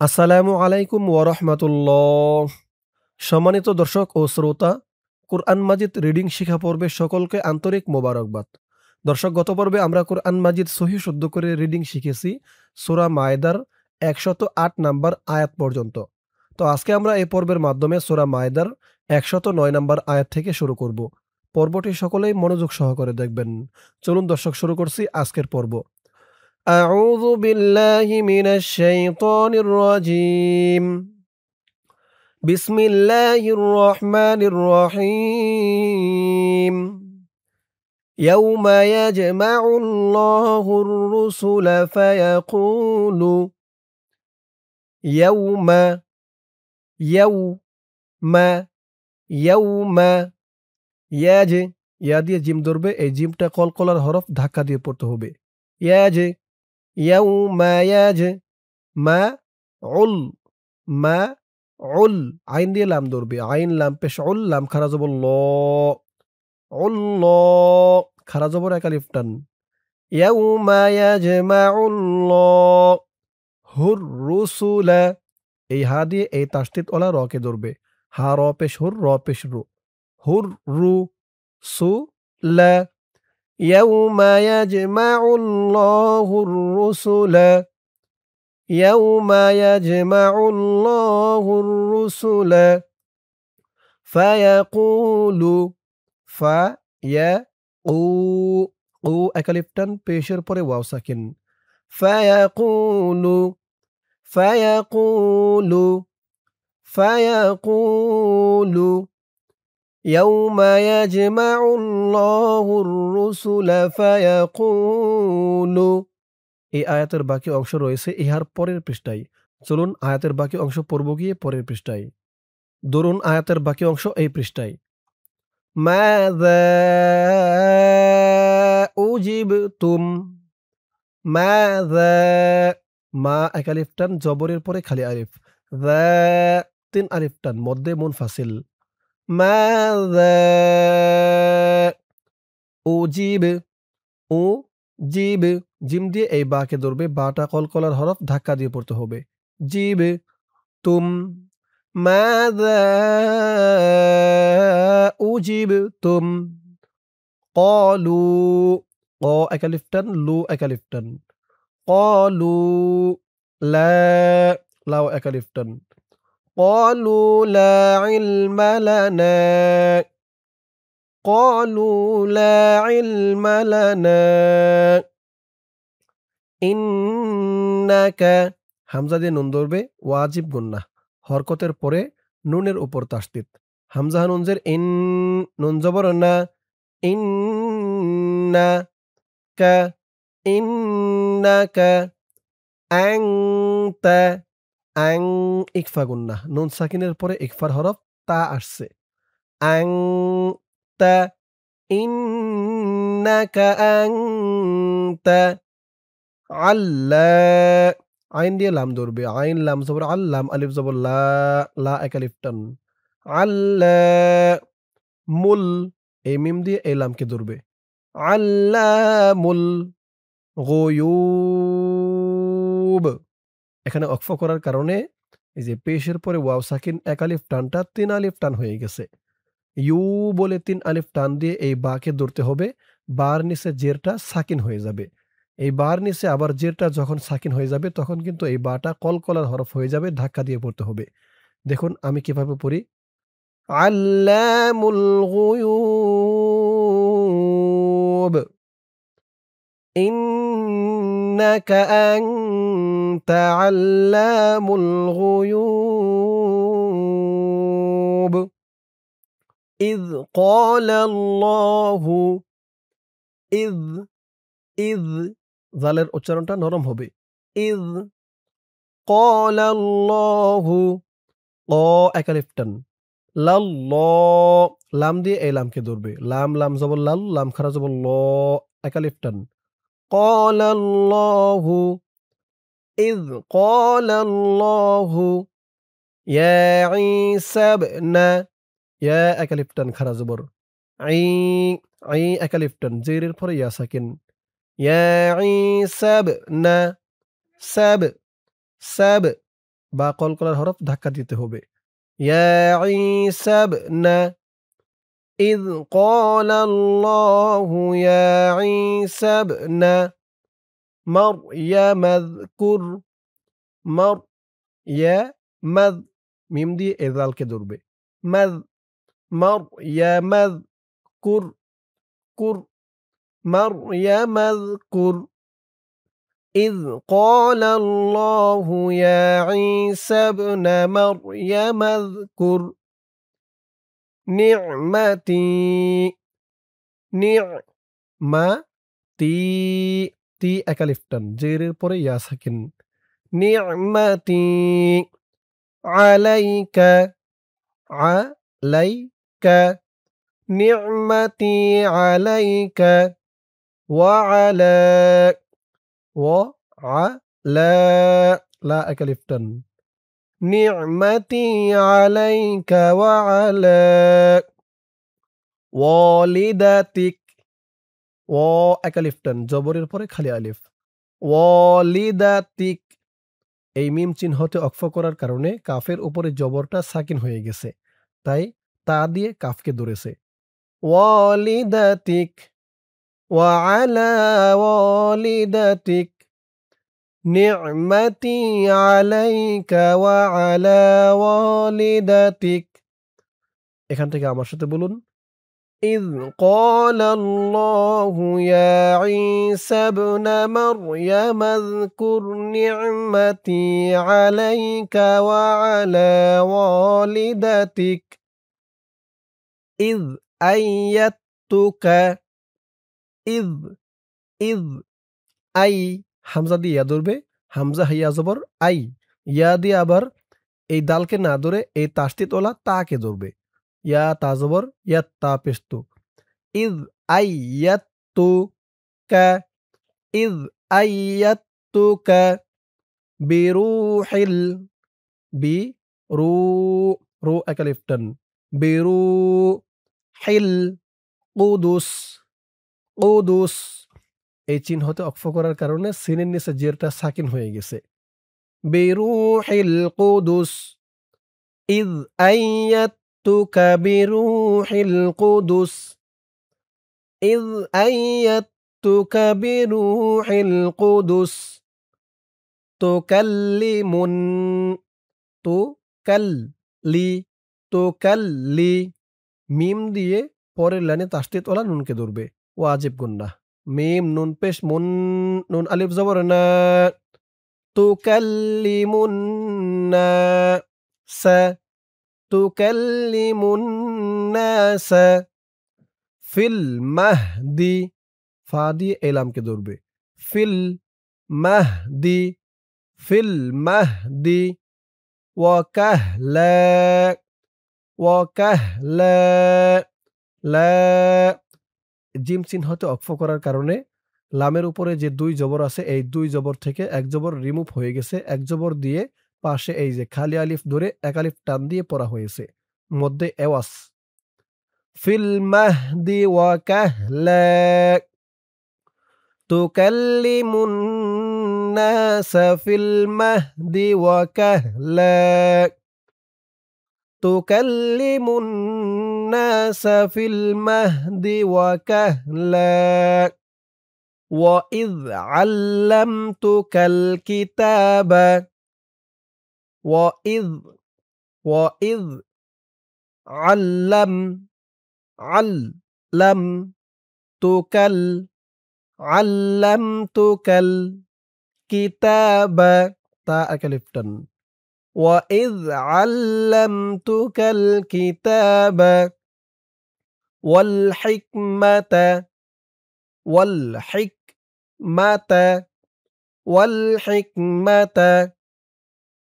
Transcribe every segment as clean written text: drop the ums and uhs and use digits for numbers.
আসসালামু আলাইকুম ওয়া রাহমাতুল্লাহ। সম্মানিত দর্শক ও শ্রোতা, কুরআন মাজিদ রিডিং শিখা পর্বে সকলকে আন্তরিক মোবারকবাদ। দর্শক, গত পর্বে আমরা কুরআন মাজিদ সহিহ শুদ্ধ করে রিডিং শিখেছি সূরা মায়েদার ১০৮ নাম্বার আয়াত পর্যন্ত। তো আজকে আমরা এই পর্বের মাধ্যমে সূরা মায়েদার ১০৯ নাম্বার আয়াত থেকে শুরু করব। পর্বটি সকলেই মনোযোগ সহকারে দেখবেন। চলুন দর্শক, শুরু করছি আজকের পর্ব। أعوذ بالله من الشيطان الرجيم. بسم الله الرحمن الرحيم. يوم يجمع الله الرسل فيقول يوم يوم يوم ইয়াজ ইয়া দিয়ে জিম ধরবে, এই জিমটা কলকলার হরফ ধাক্কা দিয়ে পড়তে হবে। ইয়াজ ইয়াউমা ইয়াজ মা উল মা উল আইন দিয়ে লাম ধরবে, আইন লাম পেশ উল লাম খারা জবর ল উল খারা জবর এক আলিফ টান। ইয়াউমা ইয়াজমাউল্লাহ হুর রুসুলা, এই হা দিয়ে এই তাসদিদ ওলা রকে ধরবে, হা র পেশ হুর র পেশ রু, হুর রু সু লা। ইয়াউমা ইয়াজমাউল্লাহুর রুসুলা يوم يجمع الله الرسل فيقول فيقو قو একালিফটান পেশের পরে ওয়াও সাকিন فيقول فيقول فيقول يوم يجمع الله الرسل فيقول। এই আয়াতের বাকি অংশ রয়েছে ইহার পরের পৃষ্ঠায়। চলুন আয়াতের বাকি অংশ পড়ব গিয়ে পরের পৃষ্ঠায়। ধরুন আয়াতের বাকি অংশ এই পৃষ্ঠায়। মাযা উজিবতুম মাযা, মা এক আলিফ টান জবরের পরে খালি আলিফ, যা তিন আলিফ টান মধ্যে মুনফাসিল। মাযা উজিব উ জিব, জিম দিয়ে এই বাকে ধরবে, বাটা কলকলার হরফ ধাক্কা দিয়ে পড়তে হবে। জিব তুম মাযা উজিব তুম ক্বালু, ক এক আলিফ টান লু এক আলিফ টান, ক্বালু লা, লাও এক আলিফ টান, ক্বালু লা ইলমা লানা ক্বালু লা ইলমা লানা ইন্নাকা, হামজা দিয়ে নুন ধরবে, ওয়াজিব গুন্নাহ, হরকতের পরে নুনের উপর তাসদিদ, হামজা নুন জের ইন, নুন জবর না, ইন্না কা ইন্নাকা আনতা আং, ইকফা গুন্নাহ, নুন সাকিনের পরে ইকফার হরফ তা আসছে, আনতা ইন্নাকা আনতা আল্লা, আইন দিয়ে লাম ধরবে, আইন লাম জবর আল্লাম আলিফ জবর লা, লা এক আলিফ টান, আল্লা মুল, এই মিম দিয়ে এই লামকে ধরবে, আল্লামুল গুয়ুব। এখানে অক্ফ করার কারণে এই যে পেশের পরে ওয়াও সাকিন এক আলিফ টানটা তিন আলিফ টান হয়ে গেছে। ইউ বলে তিন আলিফ টান দিয়ে এই বাকে ধরতে হবে, বার নিচে জেরটা সাকিন হয়ে যাবে। এই বার নিচে আবার জেরটা যখন সাকিন হয়ে যাবে তখন কিন্তু এই বাটা কলকলার হরফ হয়ে যাবে, ধাক্কা দিয়ে পড়তে হবে। দেখুন আমি কিভাবে পড়ি। আল্লামুল গুয়ুব ইন্নাকা আনতা আল্লামুল গুয়ুব ইয ক্বালাল্লাহু, ইয ইয জালের উচ্চারণটা নরম হবে। ইয ক্বালাল্লাহু, ক এক আলিফ টান, লাল্ল, লাম দিয়ে এই লামকে ধরবে, লাম লাম জবর লাল লাম খারা জবর ল এক আলিফ টান, ক্বালাল্লাহু ইয ক্বালাল্লাহু ইয়া ঈসা ইবনা, ইয়া এক আলিফ টান খারা জবর, আই আই এক আলিফ টান জেরের পরে ইয়া সাকিন, ইয়া ঈসা ইবনা সাব সাব বা কলকলার হরফ ধাক্কা দিতে হবে। ইয়া ঈসা ইবনা إذ قال الله يا عيسى ابن مريم اذكر مر يا مذ মিম দিয়ে এজালকে ধরবে মাদ مريم اذكر কুর مريم اذكر إذ قال الله يا عيسى ابن مريم اذكر نعمتي নি'মাতি তি একা লিফ টান জেরের পরে ইয়া সাকিন নি'মাতি আলাইকা আলাইকা নি'মাতি আলাইকা ওয়া আলা ওয়া আলা লা একা লিফ টান নি'মাতি আলাইকা ওয়া আলা ওয়ালিদাতিক ও একা লিফ টান জবরের পরে খালি আলিফ ওয়ালিদাতিক এই মিম চিহ্নতে অক্ফ করার কারণে কাফের উপরে জবরটা সাকিন হয়ে গেছে, তাই তা দিয়ে কাফকে ধরেছে। ওয়ালিদাতিক ওয়া আলা ওয়ালিদাতিক নি'মাতি আলাইকা ওয়া আলা ওয়ালিদাতিক। এখান থেকে আমার সাথে বলুন إذ قال الله يا عيسى ابن مريم اذكر نعمتي عليك وعلى والدتك إذ أيدتك إذ إذ আই হামজা দিয়ে ইয়া ধরবে, হামজা হাইয়া জবর আই, ইয়া দিয়ে আবার এই দালকে না ধরে এই তাসদিদ ওলা তাকে ধরবে, ইয়া তা জবর ইয়া তা পেস্তু ইজ আইয়াতুকা ইজ আইয়াতুকা বিরুহিল বি রু রু একালিফটান বিরুহিল কুদুস কুদুস এই চিহ্নতে অক্ফ করার কারণে সিনের নিচে জেরটা সাকিন হয়ে গেছে। বিরুহিল কুদুস ইজ আইয়াতুকা বিরুহিল কুদুস ইজ আইয়াতুকা বিরুহিল কুদুস তুকাল্লিমুন তুকাল্লি মিম দিয়ে পরের লাইনে তাসদিদ ওলা নুনকে ধরবে, ওয়াজিব গুন্নাহ মিম নুন পেশ মুন নুন আলিফ জবর না তুকাল্লিমুন্নাসা ফিল মাহদি ফা দিয়ে এলামকে ধরবে ফিল মাহদি ওয়াকাহলা লা জিম চিহ্নতে অক্ফ করার কারণে লামের উপরে যে দুই জবর আছে এই দুই জবর থেকে এক জবর রিমুভ হয়ে গেছে, এক জবর দিয়ে পাশে এই যে খালি আলিফ ধরে এক আলিফ টান দিয়ে পড়া হয়েছে, মধ্যে এওয়াস ফিল মাহদি ওয়াকাহলা তুকাল্লিমুন নাসা ফিল মাহদি ওয়াকাহলা তুকাল্লিমুন নাসা ফিল মাহদি ওয়াকাহলা وَإِذْ عَلَّمْتُكَ الْكِتَابَ وَإِذْ عَلَّمْتُكَ الْكِتَابَ تا أكلفتن وَإِذْ عَلَّمْتُكَ الْكِتَابَ وَالْحِكْمَةَ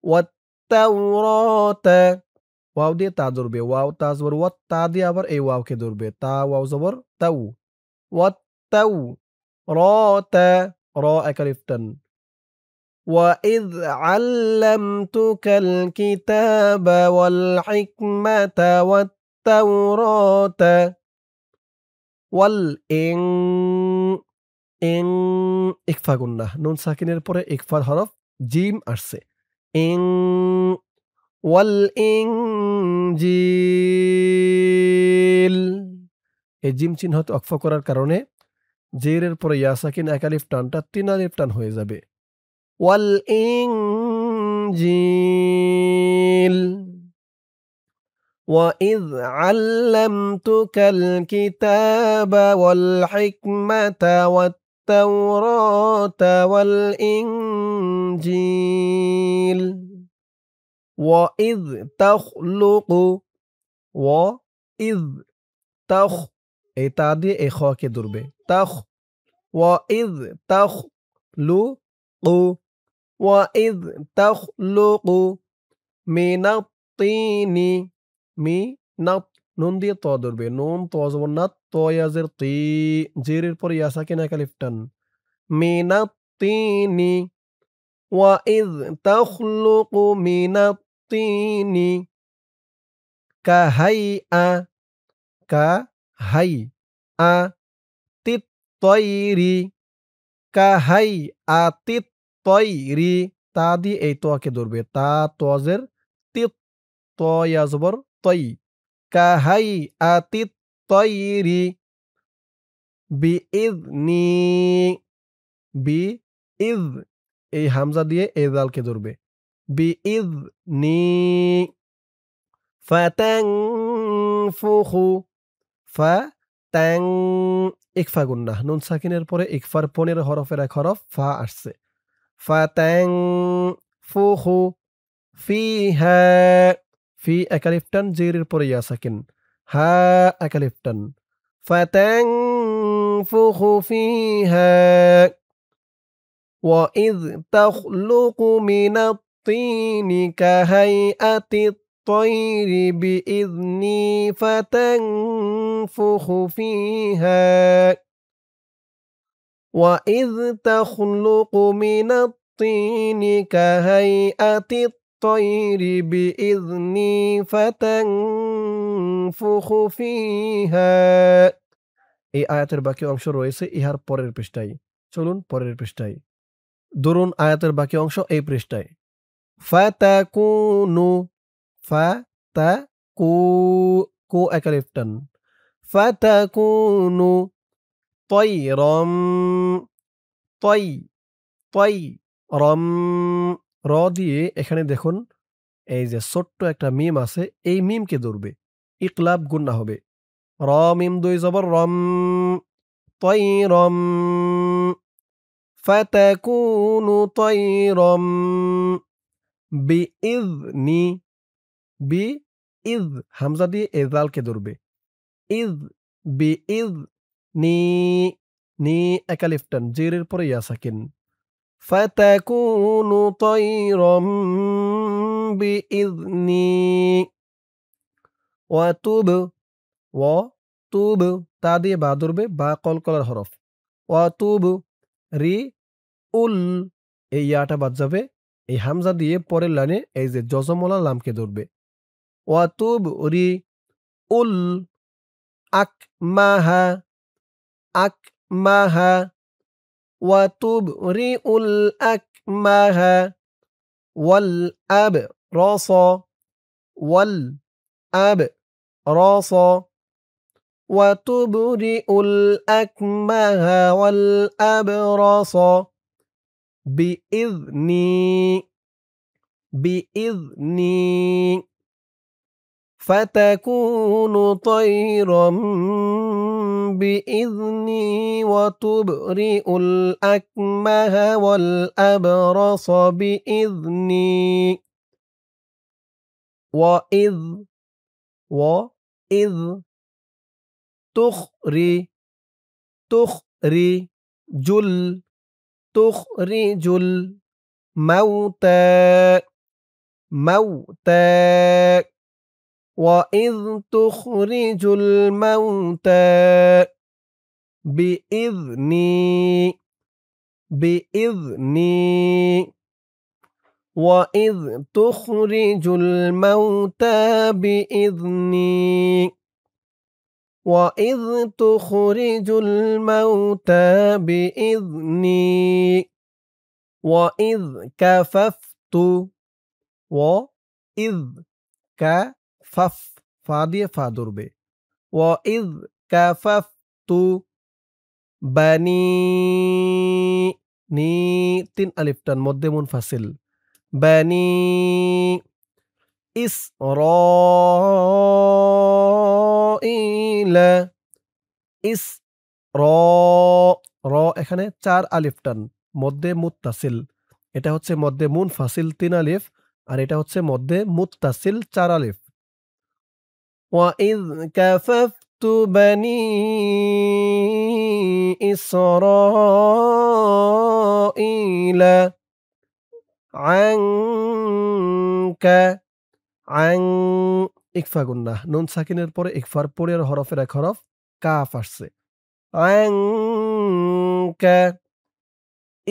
والتوراة ওয়াও দিয়ে তা ধরবে, ওয়াও তা জবর ওয়াত তা দিয়ে আবার এই ওয়াওকে ধরবে, তা ওয়াও জবর তাও ওয়াত্তাও রাতা র একালিফটান وَإِذْ عَلَّمْتُكَ الْكِتَابَ وَالْحِكْمَةَ وَالتَّوْرَاةَ ইং ইকফা গুন্নাহ নুন সাকিনের পরে ইকফার হরফ জিম আসছে ইং ওয়াল-ইনজিল। এই জিম চিহ্নতে ওয়াকফ করার কারণে জেরের পরে ইয়া সাকিন এক আলিফ টানটা ৩ আলিফ টান হয়ে যাবে। ওয়াল-ইনজিল। وَإِذْ عَلَّمْتُكَ الْكِتَابَ وَالْحِكْمَةَ وَالتَّوْرَاةَ وَالْإِنْجِيلَ وَإِذْ تَخْلُقُ وَإِذْ تَخْ এই তা দিয়ে এই খকে ধরবে তাখ وَإِذْ تَخْلُقُ وَإِذْ تَخْلُقُ مِنَ الطِّينِ মিনাত নুন দিয়ে ত ধরবে নুন ত জবর নাত ত ইয়াজের তি জেরের পরে ইয়া সাকিন এক আলিফ টান মিনাত তিনি ওয়াইজ তাখলুকু মিনাত তিনি কাহাইআ কাহাইআ তিত তয়রি কাহাইআতিত তয়রি তা দিয়ে এই তোয়াকে ধরবে তা তোয়াজের তিত ত ইয়া জবর তই কাহাইআতিত তয়রি বিইযনি বিইয এই হামজা দিয়ে এই দালকে ধরবে বিইযনি ফাতানফুখু ফাতান ইকফা গুন্নাহ নুন সাকিনের পরে ইকফার ১৫ হরফের এক হরফ ফা আসছে ফাতানফুখু ফিহা ফি এক আলিফ টান জেরের পরে ইয়া সাকিন হা এক আলিফ টান ফাতানফুখু ফিহা وَإِذْ تَخْلُقُ مِنَ الطِّينِ كَهَيْئَةِ الطَّيْرِ بِإِذْنِي فَتَنفُخُ فِيهَا وَإِذْ تَخْلُقُ مِنَ الطِّينِ كَهَيْئَةِ الطَّيْرِ بِإِذْنِي فَتَنفُخُ فِيهَا এই আয়াতের বাকি অংশ রয়েছে ইহার পরের পৃষ্ঠায় চলুন পরের পৃষ্ঠায় ধরুন আয়াতের বাকি অংশ এই পৃষ্ঠায় ফাতাকুনু ফাতাকু কু এক আলিফ টান ফাতাকুনু তয়রম তয় তয়রম র দিয়ে এখানে দেখুন এই যে ছোট্ট একটা মিম আছে এই মিমকে ধরবে ইকলাব গুন্না হবে র মিম দুই জবর রম তয়রম ফাতাকুনু তয়রম বিইযনি বিইয হামজা দিয়ে এই জালকে ধরবে ইয বিইযনি নি এক আলিফ টান জেরের পরে ইয়া সাকিন ফাতাকুনু তয়রম বিইযনি ওয়াতুব ওয়াতুব তা দিয়ে বা ধরবে বা কলকলার হরফ ওয়াতুব রি উল এই ইয়াটা বাদ যাবে এই হামজা দিয়ে পরের লাইনে এই যে জজমলা লামকে ধরবে ওয়াতুব রি উল আকমাহা আকমাহা ওয়াতুব রি উল আকমাহা ওয়াল আব রস ওয়াল আব রস وتبرئ الأكمه والأبرص بإذني فتكون طيرا بإذني وتبرئ الأكمه والأبرص بإذني وإذ تخرج الموتى وإذ تخرج الموتى بإذني وإذ تخرج الموتى بإذني وإذ تخرج الموتى بإذني وإذ كففت ইজ কা ফাফ ফা দিয়ে ফা ধরবে। ওয়া ইজ কাফাফ তু বানি নি ৩ আলিফ টান মধ্যে মুনফাসিল। বানি ইসরাঈলা ইস র র এখানে ৪ আলিফ টান মধ্যে মুত্তাসিল। এটা হচ্ছে মধ্যে মুনফাসিল ৩ আলিফ আর এটা হচ্ছে মধ্যে মুত্তাসিল ৪ আলিফ। وَإِذْ كَفَفْتُ بَنِي إِسْرَائِيلَ عَنكَ আং ইকফা গুন্নাহ নুন সাকিনের পরে ইকফার পরের হরফের এক হরফ কাফ আসছে। আনকা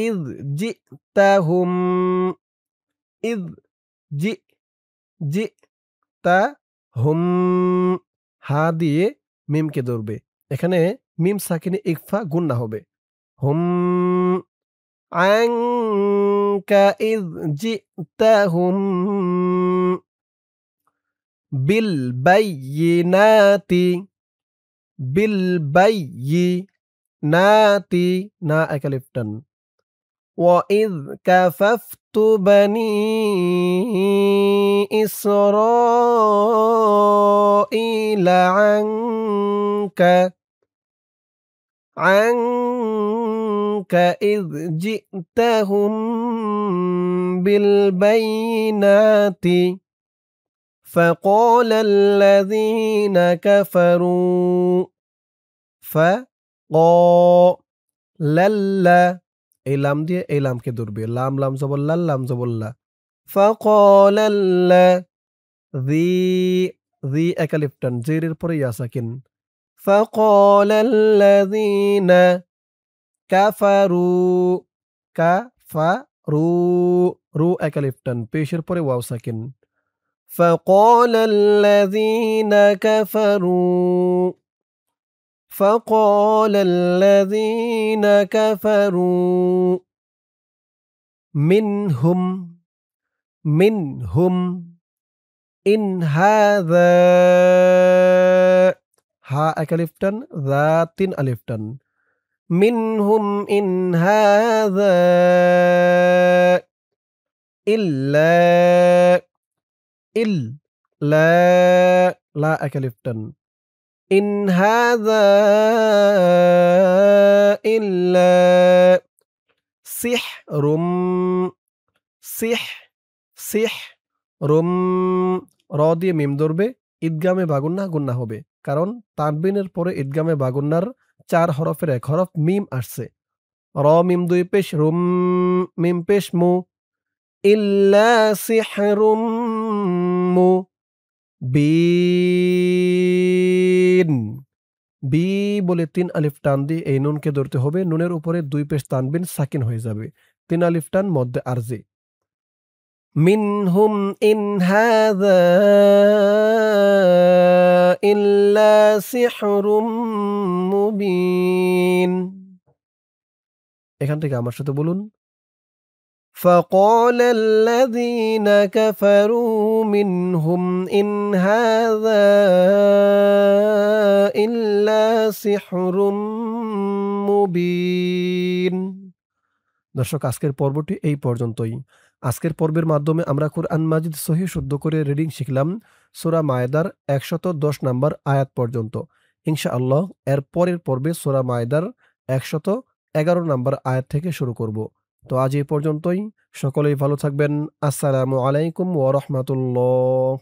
ইয জিতাহুম ইয জি জিতাহুম হা দিয়ে মিমকে ধরবে। এখানে মিম সাকিনে ইকফা গুন্না হবে। হুম আনকা ইয জিতাহুম বিল বায়িনাতি বিল বায়িনাতি না এক আলিফ টান। وَإِذْ كَفَفْتُ بَنِي إِسْرَائِيلَ عَنكَ إِذْ جِئْتَهُم بِالْبَيِّنَاتِ فَقَالَ الَّذِينَ كَفَرُوا লাল্লা এই লাম দিয়ে এই লামকে ধরবে। লাম লাম জবর লাল লাম জবর লা। ফাকালাল্লা জি জি এক আলিফ টান জেরের পরে ইয়া সাকিন। ফাকালাল্লাযীনা কাফারু কাফারু রু এক আলিফ টান পেশের পরে ওয়াও সাকিন। ফাকালাল্লাযীনা কাফারু فقال الذين كفروا منهم إن هذا হা এক আলিফ টান যা ৩ আলিফ টান منهم إن هذا إلا লা এক আলিফ টান إن هذا إلا سحر র দিয়ে মিম ধরবে ঈদগামে বাগুন্না গুন্না হবে কারণ তানবিনের পরে ঈদগামে বাগুন্নার ৪ হরফের এক হরফ মিম আসছে। র মিম দুই পেশ রুম মিম পেশ মু ইল্লা সিহরুম মুবিন বি বলে ৩ আলিফ টান দিয়ে এই নুনকে ধরতে হবে। নুনের উপরে ২ পেশ তানবিন সাকিন হয়ে যাবে। ৩ আলিফ টান মধ্যে আরজি। মিনহুম ইন হাযা ইল্লা সিহরুম মুবিন। এখান থেকে আমার সাথে বলুন فقال الذين كفروا منهم إن هذا إلا سحر মুবিন। দর্শক আজকের পর্বটি এই পর্যন্তই। আজকের পর্বের মাধ্যমে আমরা কুরআন মাজিদ সহিহ শুদ্ধ করে রিডিং শিখলাম সূরা মায়েদার ১১০ নম্বর আয়াত পর্যন্ত। ইনশাআল্লাহ এর পরের পর্বে সূরা মায়েদার ১১১ নম্বর আয়াত থেকে শুরু করব। তো আজ এই পর্যন্তই। সকলেই ভালো থাকবেন। আসসালামু আলাইকুম ওয়া রাহমাতুল্লাহ।